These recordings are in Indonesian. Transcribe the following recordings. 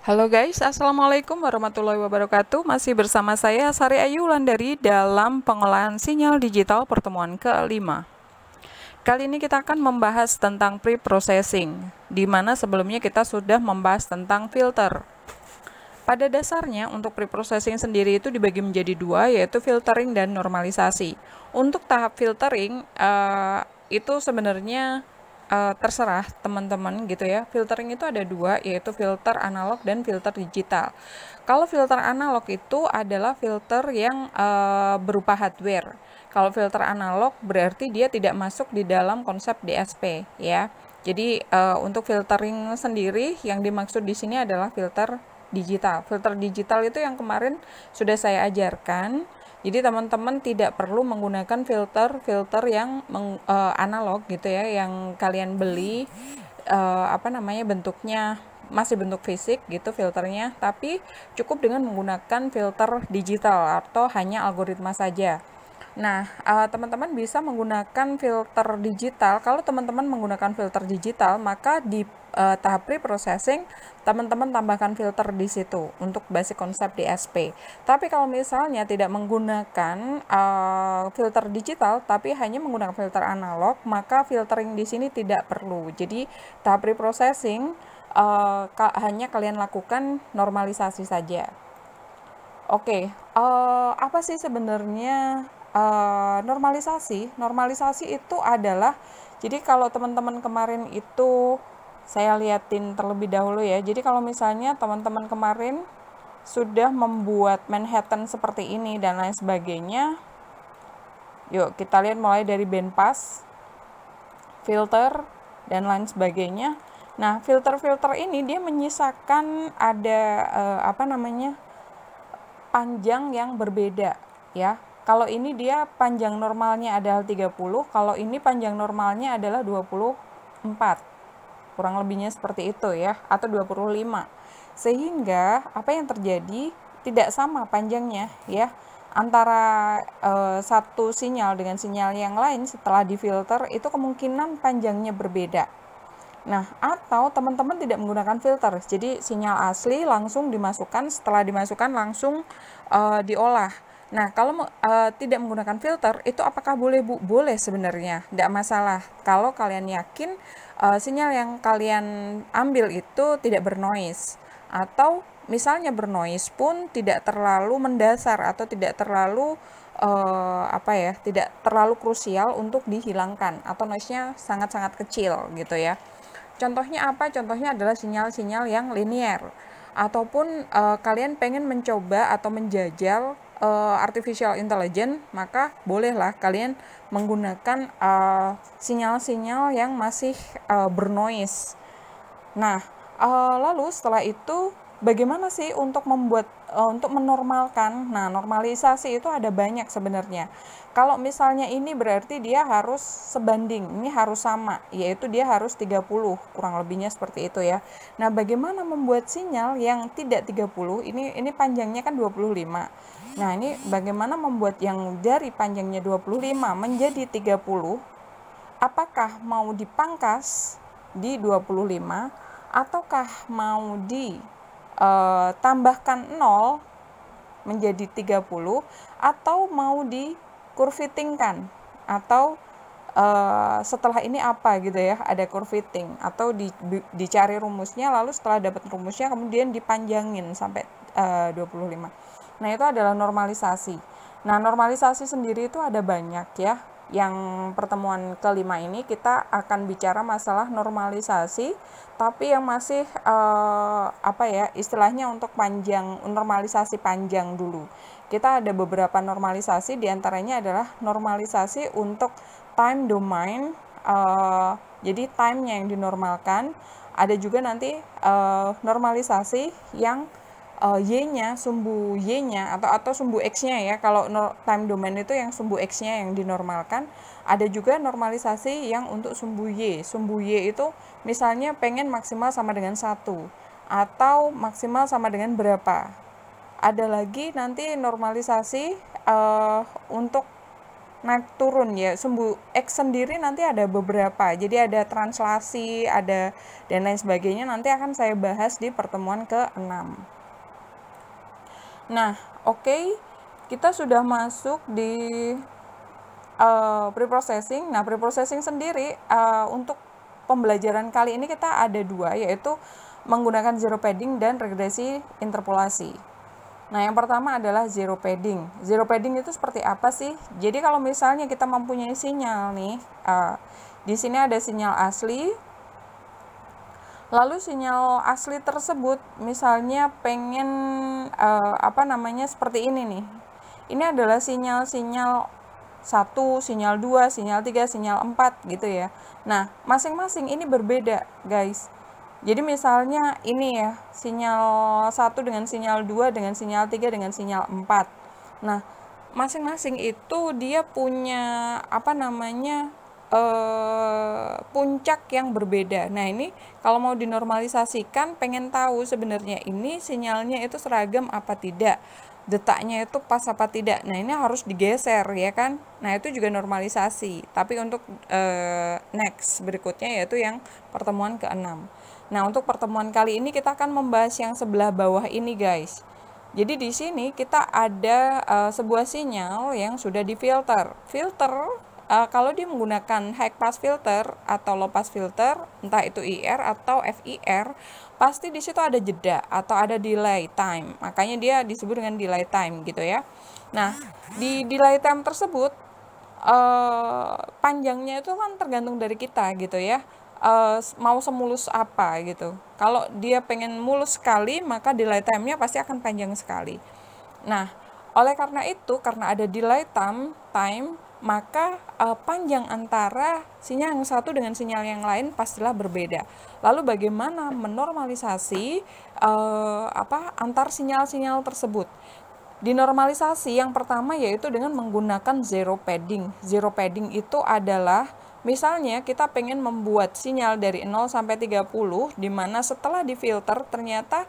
Halo guys, Assalamualaikum warahmatullahi wabarakatuh. Masih bersama saya Sari Ayu Wulandari dalam pengolahan sinyal digital pertemuan kelima. Kali ini kita akan membahas tentang pre-processing, di mana sebelumnya kita sudah membahas tentang filter. Pada dasarnya, untuk pre-processing sendiri itu dibagi menjadi dua, yaitu filtering dan normalisasi. Untuk tahap filtering, itu sebenarnya terserah teman-teman gitu ya. Filtering itu ada dua, yaitu filter analog dan filter digital. Kalau filter analog itu adalah filter yang berupa hardware. Kalau filter analog berarti dia tidak masuk di dalam konsep DSP ya. Jadi untuk filtering sendiri yang dimaksud di sini adalah filter digital. Filter digital itu yang kemarin sudah saya ajarkan. Jadi teman-teman tidak perlu menggunakan filter yang analog gitu ya, yang kalian beli bentuknya masih bentuk fisik gitu filternya, tapi cukup dengan menggunakan filter digital atau hanya algoritma saja. Nah, teman-teman bisa menggunakan filter digital. Kalau teman-teman menggunakan filter digital, maka di tahap pre-processing, teman-teman tambahkan filter di situ untuk basic konsep DSP. Tapi kalau misalnya tidak menggunakan filter digital, tapi hanya menggunakan filter analog, maka filtering di sini tidak perlu. Jadi, tahap pre-processing hanya kalian lakukan normalisasi saja. Oke, apa sih sebenarnya normalisasi? Normalisasi itu adalah, jadi kalau teman-teman kemarin itu saya liatin terlebih dahulu ya. Jadi kalau misalnya teman-teman kemarin sudah membuat Manhattan seperti ini dan lain sebagainya, yuk kita lihat mulai dari bandpass, filter, dan lain sebagainya. Nah, filter-filter ini dia menyisakan ada panjang yang berbeda ya. Kalau ini dia panjang normalnya adalah 30, kalau ini panjang normalnya adalah 24. Kurang lebihnya seperti itu ya, atau 25. Sehingga apa yang terjadi tidak sama panjangnya ya antara satu sinyal dengan sinyal yang lain setelah difilter itu kemungkinan panjangnya berbeda. Nah, atau teman-teman tidak menggunakan filter, jadi sinyal asli langsung dimasukkan, setelah dimasukkan langsung diolah. Nah, kalau tidak menggunakan filter, itu apakah boleh, Bu? Boleh sebenarnya, tidak masalah. Kalau kalian yakin sinyal yang kalian ambil itu tidak bernoise, atau misalnya bernoise pun tidak terlalu mendasar atau tidak terlalu tidak terlalu krusial untuk dihilangkan, atau noise-nya sangat-sangat kecil gitu ya. Contohnya apa? Contohnya adalah sinyal-sinyal yang linear. Ataupun kalian pengen mencoba atau menjajal artificial intelligence, maka bolehlah kalian menggunakan sinyal-sinyal yang masih bernoise. Nah, lalu setelah itu bagaimana sih untuk untuk menormalkan? Nah, normalisasi itu ada banyak sebenarnya. Kalau misalnya ini berarti dia harus sebanding, ini harus sama, yaitu dia harus 30, kurang lebihnya seperti itu ya. Nah, bagaimana membuat sinyal yang tidak 30? Ini panjangnya kan 25. Nah, ini bagaimana membuat yang dari panjangnya 25 menjadi 30? Apakah mau dipangkas di 25 ataukah mau ditambahkan 0 menjadi 30 atau mau dikurvitingkan, atau setelah ini apa gitu ya, ada kurviting atau dicari rumusnya, lalu setelah dapat rumusnya kemudian dipanjangin sampai 25. Nah, itu adalah normalisasi. Nah, normalisasi sendiri itu ada banyak ya. Yang pertemuan kelima ini kita akan bicara masalah normalisasi, tapi yang masih istilahnya untuk normalisasi panjang dulu. Kita ada beberapa normalisasi, diantaranya adalah normalisasi untuk time domain, jadi time-nya yang dinormalkan. Ada juga nanti normalisasi yang Y-nya, sumbu Y-nya atau sumbu X-nya ya. Kalau time domain itu yang sumbu X-nya yang dinormalkan. Ada juga normalisasi yang untuk sumbu Y. Sumbu Y itu misalnya pengen maksimal sama dengan 1 atau maksimal sama dengan berapa. Ada lagi nanti normalisasi untuk naik turun ya. X sendiri nanti ada beberapa, jadi ada translasi, ada dan lain sebagainya, nanti akan saya bahas di pertemuan ke-6. Nah, oke, kita sudah masuk di preprocessing. Nah, preprocessing sendiri untuk pembelajaran kali ini kita ada 2, yaitu menggunakan zero padding dan regresi interpolasi. Nah, yang pertama adalah zero padding. Zero padding itu seperti apa sih? Jadi kalau misalnya kita mempunyai sinyal nih, di sini ada sinyal asli, lalu sinyal asli tersebut misalnya pengen seperti ini nih. Ini adalah sinyal 1, sinyal 2, sinyal 3, sinyal 4 gitu ya. Nah, masing-masing ini berbeda, guys. Jadi misalnya ini ya, sinyal 1 dengan sinyal 2 dengan sinyal 3 dengan sinyal 4. Nah, masing-masing itu dia punya puncak yang berbeda. Nah, ini kalau mau dinormalisasikan, pengen tahu sebenarnya ini sinyalnya itu seragam apa tidak, detaknya itu pas apa tidak. Nah, ini harus digeser ya kan. Nah, itu juga normalisasi. Tapi untuk next berikutnya yaitu yang pertemuan ke-6. Nah, untuk pertemuan kali ini kita akan membahas yang sebelah bawah ini, guys. Jadi di sini kita ada sebuah sinyal yang sudah difilter. Kalau dia menggunakan high pass filter atau low pass filter, entah itu IR atau FIR, pasti di situ ada jeda atau ada delay time. Makanya dia disebut dengan delay time gitu ya. Nah, di delay time tersebut panjangnya itu kan tergantung dari kita gitu ya. Mau semulus apa gitu. Kalau dia pengen mulus sekali, maka delay time-nya pasti akan panjang sekali. Nah, oleh karena itu, karena ada delay time, maka panjang antara sinyal yang satu dengan sinyal yang lain pastilah berbeda. Lalu bagaimana menormalisasi antar sinyal-sinyal tersebut? Dinormalisasi yang pertama yaitu dengan menggunakan zero padding. Zero padding itu adalah misalnya kita pengen membuat sinyal dari 0 sampai 30, di mana setelah difilter ternyata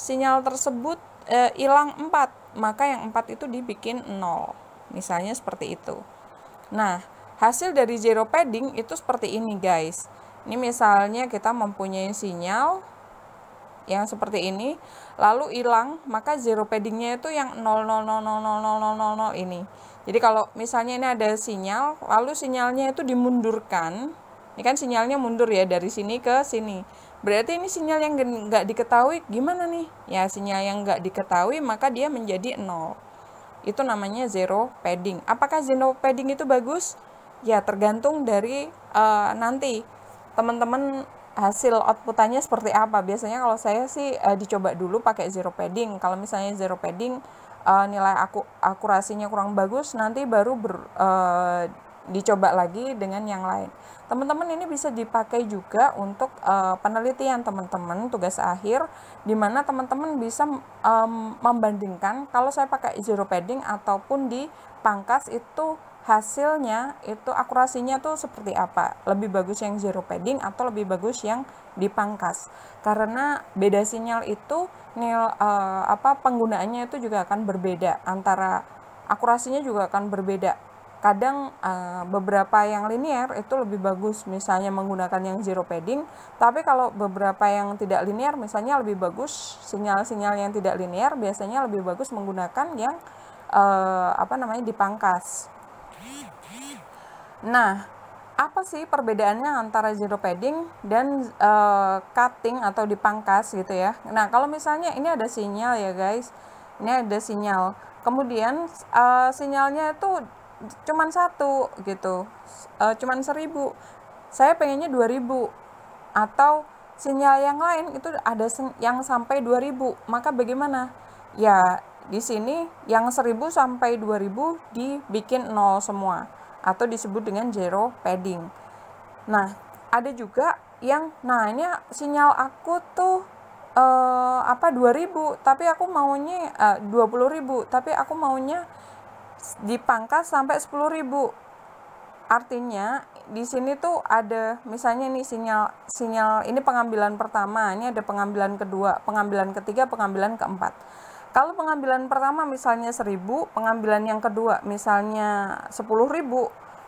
sinyal tersebut hilang 4, maka yang 4 itu dibikin 0. Misalnya seperti itu. Nah, hasil dari zero padding itu seperti ini, guys. Ini misalnya kita mempunyai sinyal yang seperti ini, lalu hilang, maka zero paddingnya itu yang 0,0000000 ini. Jadi kalau misalnya ini ada sinyal, lalu sinyalnya itu dimundurkan, ini kan sinyalnya mundur ya dari sini ke sini. Berarti ini sinyal yang nggak diketahui gimana nih? Ya, sinyal yang nggak diketahui maka dia menjadi 0. Itu namanya zero padding. Apakah zero padding itu bagus? Ya, tergantung dari nanti teman-teman hasil outputannya seperti apa. Biasanya kalau saya sih dicoba dulu pakai zero padding. Kalau misalnya zero padding nilai akurasinya kurang bagus, nanti baru dicoba lagi dengan yang lain. Teman-teman, ini bisa dipakai juga untuk penelitian teman-teman, tugas akhir, di mana teman-teman bisa membandingkan kalau saya pakai zero padding ataupun dipangkas itu hasilnya itu akurasinya tuh seperti apa, lebih bagus yang zero padding atau lebih bagus yang dipangkas, karena beda sinyal itu penggunaannya itu juga akan berbeda, antara akurasinya juga akan berbeda. Kadang beberapa yang linear itu lebih bagus misalnya menggunakan yang zero padding, tapi kalau beberapa yang tidak linear misalnya lebih bagus sinyal-sinyal yang tidak linear biasanya lebih bagus menggunakan yang dipangkas. Nah, apa sih perbedaannya antara zero padding dan cutting atau dipangkas gitu ya? Nah, kalau misalnya ini ada sinyal ya guys, ini ada sinyal, kemudian sinyalnya itu cuman 1 gitu, cuman 1000, saya pengennya 2000, atau sinyal yang lain itu ada yang sampai 2000, maka bagaimana? Ya, di sini yang 1000 sampai 2000 dibikin 0 semua, atau disebut dengan zero padding. Nah, ada juga yang, ini sinyal aku tuh 2000, tapi aku maunya 20.000, tapi aku maunya dipangkas sampai 10.000. Artinya di sini tuh ada misalnya nih sinyal ini pengambilan pertama, ini ada pengambilan kedua, pengambilan ketiga, pengambilan keempat. Kalau pengambilan pertama misalnya 1.000, pengambilan yang kedua misalnya 10.000,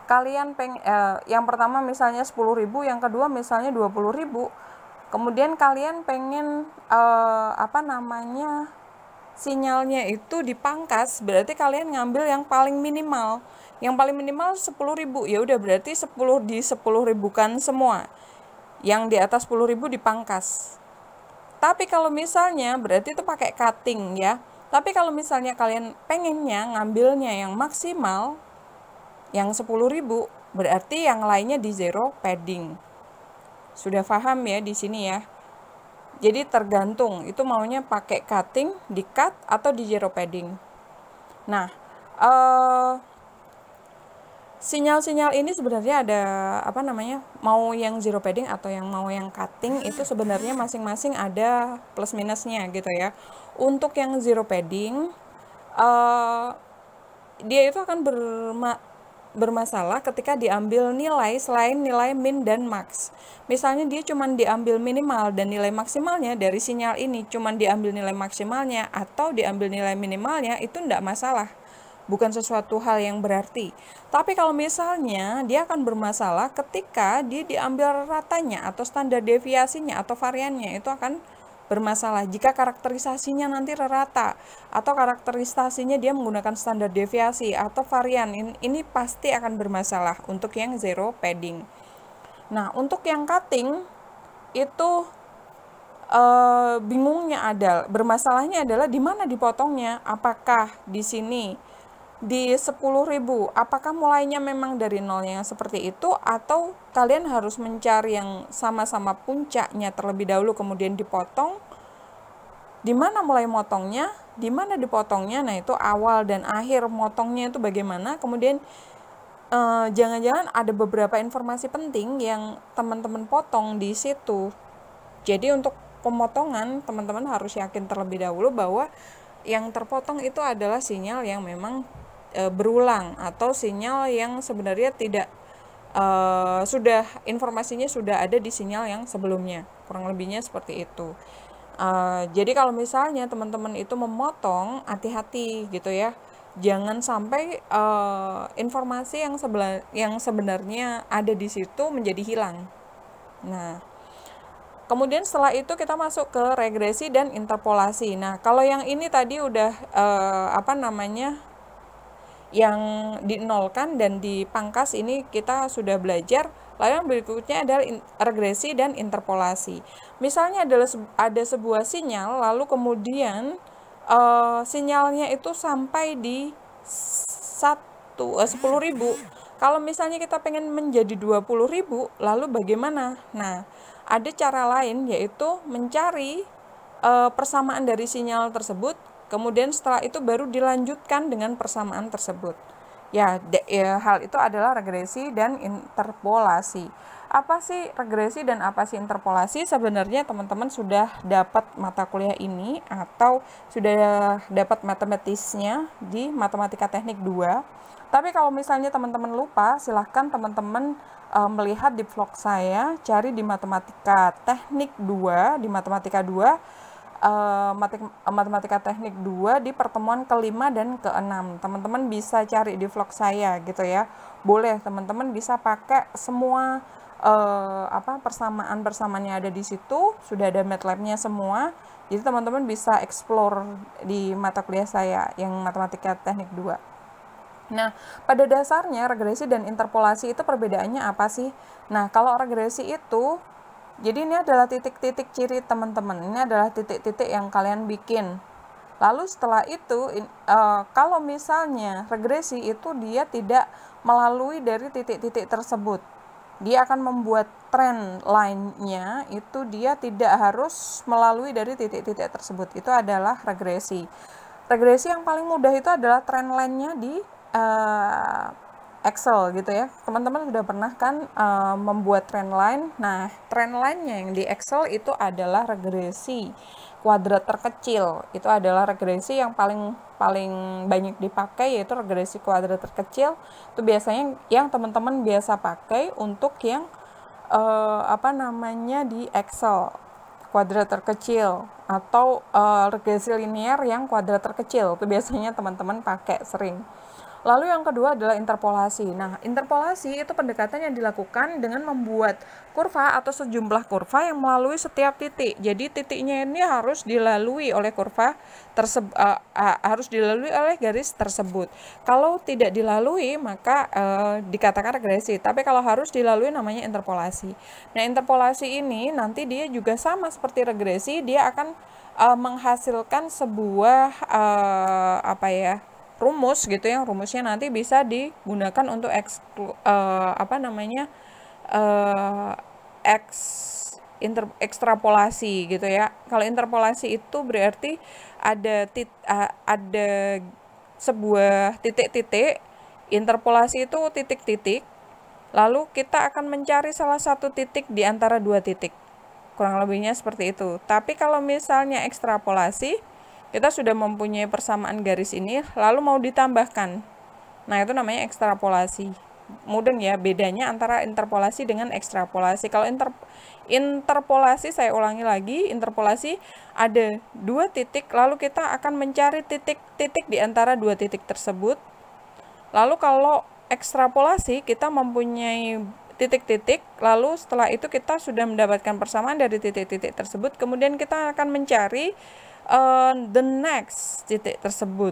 kalian yang pertama misalnya 10.000, yang kedua misalnya 20.000. Kemudian kalian pengen sinyalnya itu dipangkas, berarti kalian ngambil yang paling minimal. Yang paling minimal 10.000. Ya udah berarti 10 di 10.000 kan semua. Yang di atas 10.000 dipangkas. Tapi kalau misalnya berarti itu pakai cutting ya. Tapi kalau misalnya kalian pengennya ngambilnya yang maksimal yang 10.000, berarti yang lainnya di zero padding. Sudah paham ya di sini ya. Jadi tergantung itu maunya pakai cutting, di cut atau di zero padding. Nah, sinyal-sinyal ini sebenarnya ada mau yang zero padding atau yang mau yang cutting itu sebenarnya masing-masing ada plus minusnya gitu ya. Untuk yang zero padding dia itu akan bermasalah ketika diambil nilai selain nilai min dan max. Misalnya dia cuma diambil minimal dan nilai maksimalnya dari sinyal ini cuma diambil nilai maksimalnya atau diambil nilai minimalnya, itu tidak masalah. Bukan sesuatu hal yang berarti. Tapi kalau misalnya dia akan bermasalah ketika dia diambil ratanya atau standar deviasinya atau variannya, itu akan bermasalah jika karakterisasinya nanti rata atau karakterisasinya dia menggunakan standar deviasi atau varian. Ini pasti akan bermasalah untuk yang zero padding. Nah, untuk yang cutting itu bermasalahnya adalah di mana dipotongnya. Apakah di sini di 10.000, apakah mulainya memang dari nolnya seperti itu, atau kalian harus mencari yang sama-sama puncaknya terlebih dahulu kemudian dipotong? Di mana mulai motongnya, di mana dipotongnya? Nah, itu awal dan akhir motongnya itu bagaimana. Kemudian jangan-jangan ada beberapa informasi penting yang teman-teman potong di situ. Jadi untuk pemotongan teman-teman harus yakin terlebih dahulu bahwa yang terpotong itu adalah sinyal yang memang berulang atau sinyal yang sebenarnya tidak informasinya sudah ada di sinyal yang sebelumnya. Kurang lebihnya seperti itu. Jadi kalau misalnya teman-teman itu memotong, hati-hati gitu ya. Jangan sampai informasi yang sebenarnya ada di situ menjadi hilang. Nah, kemudian setelah itu kita masuk ke regresi dan interpolasi. Nah, kalau yang ini tadi udah yang dinolkan dan dipangkas, ini kita sudah belajar. Lalu yang berikutnya adalah regresi dan interpolasi. Misalnya ada sebuah sinyal, lalu kemudian sinyalnya itu sampai di 10.000. Kalau misalnya kita pengen menjadi 20.000, lalu bagaimana? Nah, ada cara lain, yaitu mencari persamaan dari sinyal tersebut. Kemudian setelah itu baru dilanjutkan dengan persamaan tersebut. Hal itu adalah regresi dan interpolasi. Apa sih regresi dan apa sih interpolasi? Sebenarnya teman-teman sudah dapat mata kuliah ini atau sudah dapat matematisnya di Matematika Teknik 2. Tapi kalau misalnya teman-teman lupa, silahkan teman-teman melihat di vlog saya, cari di Matematika Teknik 2, di Matematika 2, Matematika Teknik 2 di pertemuan ke-5 dan ke-6. Teman-teman bisa cari di vlog saya gitu ya. Boleh teman-teman bisa pakai semua persamaan-persamaannya ada di situ, sudah ada MATLAB-nya semua. Jadi teman-teman bisa explore di mata kuliah saya yang Matematika Teknik 2. Nah, pada dasarnya regresi dan interpolasi itu perbedaannya apa sih? Nah, kalau regresi itu, jadi ini adalah titik-titik ciri teman-teman. Ini adalah titik-titik yang kalian bikin. Lalu setelah itu, kalau misalnya regresi itu dia tidak melalui dari titik-titik tersebut. Dia akan membuat trend line-nya itu dia tidak harus melalui dari titik-titik tersebut. Itu adalah regresi. Regresi yang paling mudah itu adalah trend line-nya di Excel gitu ya. Teman-teman sudah pernah kan membuat trend line. Nah, trend line-nya yang di Excel itu adalah regresi kuadrat terkecil. Itu adalah regresi yang paling banyak dipakai, yaitu regresi kuadrat terkecil. Itu biasanya yang teman-teman biasa pakai untuk yang di Excel. kuadrat terkecil atau regresi linear yang kuadrat terkecil. Itu biasanya teman-teman pakai sering. Lalu yang kedua adalah interpolasi. Nah, interpolasi itu pendekatan yang dilakukan dengan membuat kurva atau sejumlah kurva yang melalui setiap titik. Jadi titiknya ini harus dilalui oleh kurva tersebut, harus dilalui oleh garis tersebut. Kalau tidak dilalui maka dikatakan regresi. Tapi kalau harus dilalui namanya interpolasi. Nah, interpolasi ini nanti dia juga sama seperti regresi, dia akan menghasilkan sebuah rumus gitu ya, rumusnya nanti bisa digunakan untuk ekstrapolasi gitu ya. Kalau interpolasi itu berarti ada sebuah titik-titik, interpolasi itu titik-titik, lalu kita akan mencari salah satu titik di antara dua titik. Kurang lebihnya seperti itu. Tapi kalau misalnya ekstrapolasi, kita sudah mempunyai persamaan garis ini, lalu mau ditambahkan. Nah, itu namanya ekstrapolasi. Mudeng ya, bedanya antara interpolasi dengan ekstrapolasi. Kalau interpolasi, saya ulangi lagi, interpolasi ada dua titik, lalu kita akan mencari titik-titik di antara dua titik tersebut. Lalu kalau ekstrapolasi, kita mempunyai titik-titik, lalu setelah itu kita sudah mendapatkan persamaan dari titik-titik tersebut, kemudian kita akan mencari the next titik tersebut.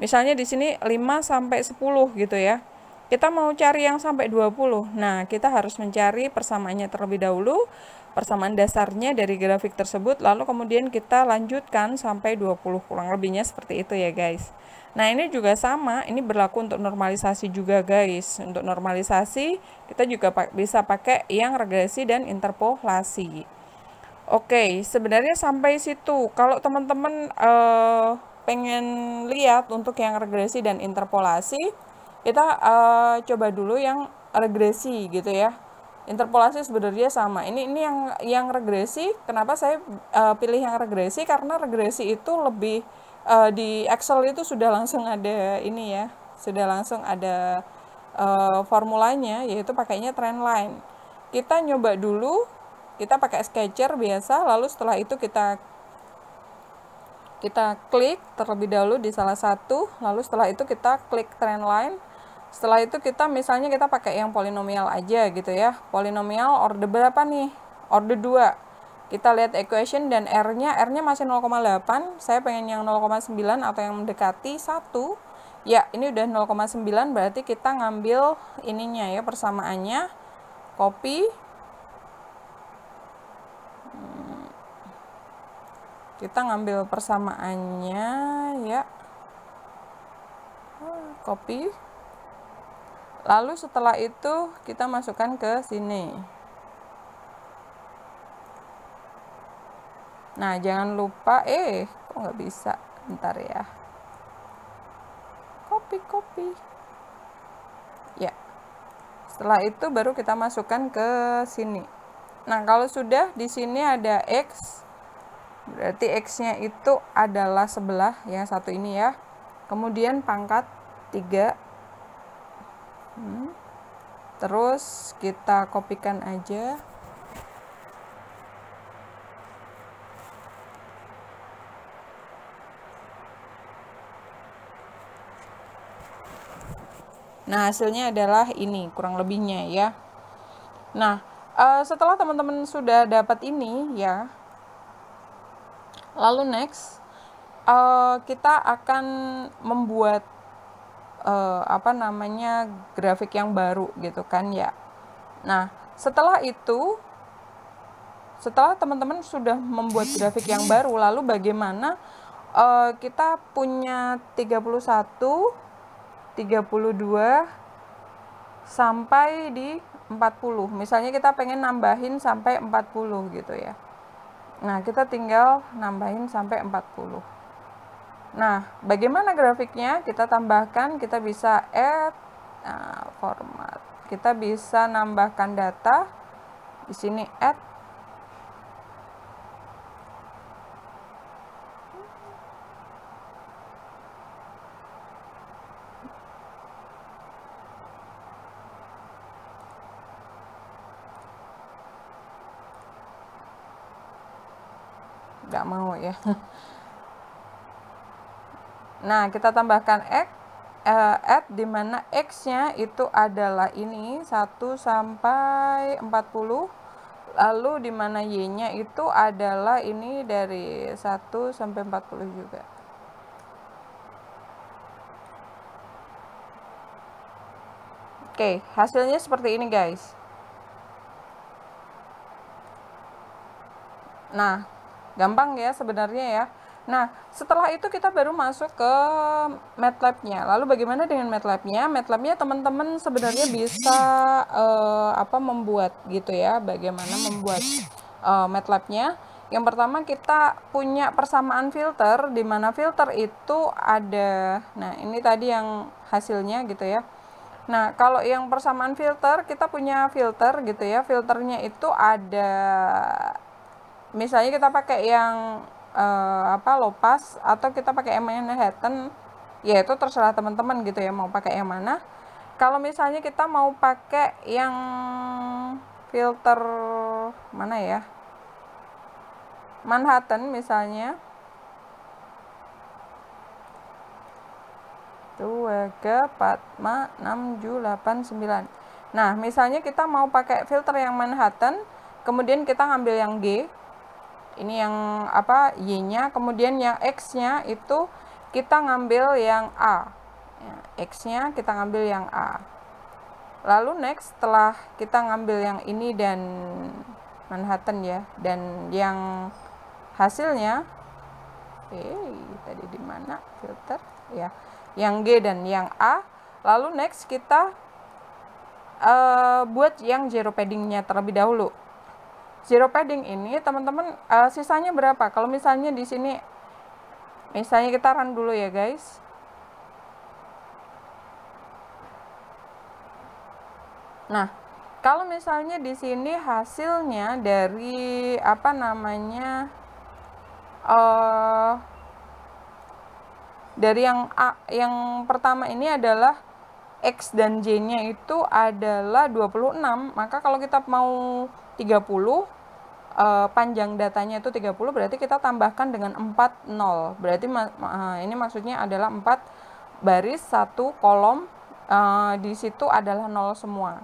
Misalnya di sini 5 sampai 10 gitu ya. Kita mau cari yang sampai 20. Nah, kita harus mencari persamaannya terlebih dahulu, persamaan dasarnya dari grafik tersebut, lalu kemudian kita lanjutkan sampai 20. Kurang lebihnya seperti itu ya, guys. Nah, ini juga sama, ini berlaku untuk normalisasi juga, guys. Untuk normalisasi, kita juga bisa pakai yang regresi dan interpolasi. Oke, sebenarnya sampai situ. Kalau teman-teman pengen lihat untuk yang regresi dan interpolasi, kita coba dulu yang regresi gitu ya. Interpolasi sebenarnya sama. Ini yang regresi. Kenapa saya pilih yang regresi? Karena regresi itu lebih di Excel itu sudah langsung ada ini ya, sudah langsung ada formulanya, yaitu pakainya trendline. Kita nyoba dulu. Kita pakai sketcher biasa, lalu setelah itu kita klik terlebih dahulu di salah satu, lalu setelah itu kita klik trendline. Setelah itu kita misalnya kita pakai yang polinomial aja gitu ya. Polinomial order berapa nih? Order 2. Kita lihat equation dan R-nya masih 0,8. Saya pengen yang 0,9 atau yang mendekati 1. Ya, ini udah 0,9, berarti kita ngambil ininya ya, persamaannya. Copy. Kita ngambil persamaannya ya, copy, lalu setelah itu kita masukkan ke sini. Nah, jangan lupa kok nggak bisa, bentar ya, copy ya. Setelah itu baru kita masukkan ke sini. Nah, kalau sudah di sini ada X, berarti X-nya itu adalah sebelah yang satu ini ya. Kemudian pangkat 3. Terus kita kopikan aja. Nah, hasilnya adalah ini, kurang lebihnya ya. Nah, setelah teman-teman sudah dapat ini ya, lalu next kita akan membuat grafik yang baru gitu kan ya. Nah, setelah teman-teman sudah membuat grafik yang baru, lalu bagaimana kita punya 31, 32 sampai di 40. Misalnya kita pengen nambahin sampai 40 gitu ya. Nah, kita tinggal nambahin sampai 40. Nah, bagaimana grafiknya? Kita tambahkan, kita bisa add format. Kita bisa nambahkan data. Di sini add. nggak mau ya. Nah, kita tambahkan add di mana x-nya itu adalah ini 1 sampai 40. Lalu di mana y-nya itu adalah ini dari 1 sampai 40 juga. Oke, hasilnya seperti ini guys. Nah, gampang ya sebenarnya ya. Nah, setelah itu kita baru masuk ke MATLAB-nya. Lalu bagaimana dengan MATLAB-nya? MATLAB-nya teman-teman sebenarnya bisa membuat gitu ya. Bagaimana membuat MATLAB-nya? Yang pertama kita punya persamaan filter, di mana filter itu ada. Nah, ini tadi yang hasilnya gitu ya. Nah, kalau yang persamaan filter, kita punya filter gitu ya. Filternya itu ada, misalnya kita pakai yang low pass atau kita pakai yang Manhattan, ya itu terserah teman-teman gitu ya mau pakai yang mana. Kalau misalnya kita mau pakai yang filter mana ya, Manhattan misalnya, 2, 3, 4, 5, 6, 7, 8, 9. Nah, misalnya kita mau pakai filter yang Manhattan, kemudian kita ngambil yang G, ini yang Y-nya, kemudian yang X-nya itu kita ngambil yang A. Ya, X-nya kita ngambil yang A. Lalu next, setelah kita ngambil yang ini dan Manhattan ya, dan yang hasilnya, tadi di mana filter? Ya. Yang G dan yang A. Lalu next kita buat yang zero paddingnya terlebih dahulu. Zero padding ini teman-teman sisanya berapa? Kalau misalnya di sini, misalnya kita run dulu ya guys. Nah, kalau misalnya di sini hasilnya dari dari yang A, yang pertama ini adalah X dan Y-nya itu adalah 26. Maka kalau kita mau 30, panjang datanya itu 30, berarti kita tambahkan dengan 4 0. Berarti ini maksudnya adalah 4 baris 1 kolom, di situ adalah 0 semua.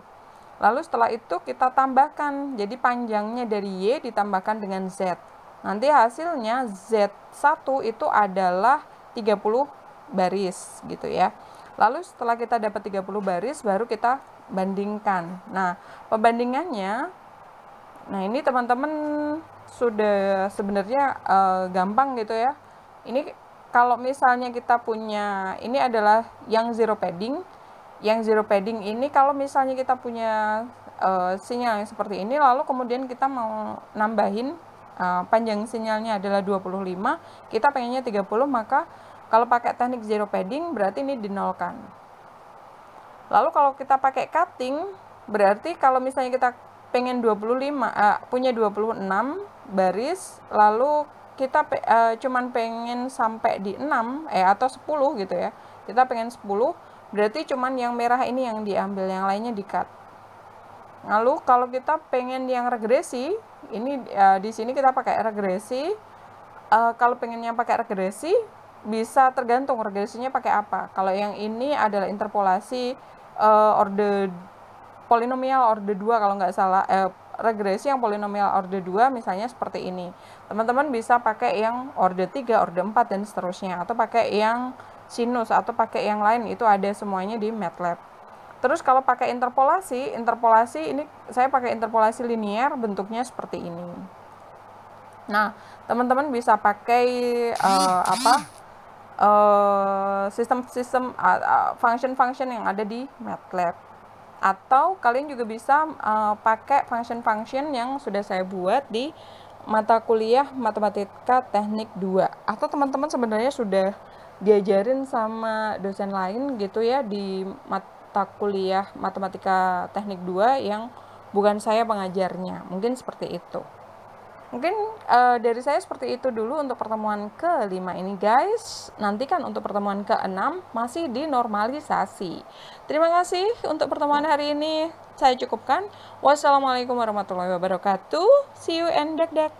Lalu setelah itu kita tambahkan, jadi panjangnya dari Y ditambahkan dengan Z. Nanti hasilnya Z1 itu adalah 30 baris gitu ya. Lalu setelah kita dapat 30 baris baru kita bandingkan. Nah, pembandingannya, nah ini teman-teman sudah sebenarnya gampang gitu ya. Ini kalau misalnya kita punya, ini adalah yang zero padding. Yang zero padding ini kalau misalnya kita punya sinyal yang seperti ini, lalu kemudian kita mau nambahin panjang sinyalnya adalah 25, kita pengennya 30, maka kalau pakai teknik zero padding berarti ini dinolkan. Lalu kalau kita pakai cutting, berarti kalau misalnya kita pengen 25, punya 26 baris, lalu kita cuman pengen sampai di 6 atau 10 gitu ya. Kita pengen 10, berarti cuman yang merah ini yang diambil, yang lainnya di cut. Lalu kalau kita pengen yang regresi, ini di sini kita pakai regresi. Kalau pengennya pakai regresi, bisa tergantung regresinya pakai apa. Kalau yang ini adalah interpolasi order polinomial order 2 kalau nggak salah, regresi yang polinomial order 2 misalnya seperti ini. Teman-teman bisa pakai yang order 3, order 4 dan seterusnya, atau pakai yang sinus atau pakai yang lain, itu ada semuanya di MATLAB. Terus kalau pakai interpolasi ini saya pakai interpolasi linear, bentuknya seperti ini. Nah, teman-teman bisa pakai sistem-sistem function-function yang ada di MATLAB. Atau kalian juga bisa pakai function-function yang sudah saya buat di mata kuliah Matematika Teknik 2. Atau teman-teman sebenarnya sudah diajarin sama dosen lain gitu ya di mata kuliah Matematika Teknik 2 yang bukan saya pengajarnya. Mungkin seperti itu. Mungkin dari saya seperti itu dulu untuk pertemuan ke-5 ini guys. Nantikan untuk pertemuan ke-6 masih di normalisasi. Terima kasih untuk pertemuan hari ini. Saya cukupkan. Wassalamualaikum warahmatullahi wabarakatuh. See you and dak-dak.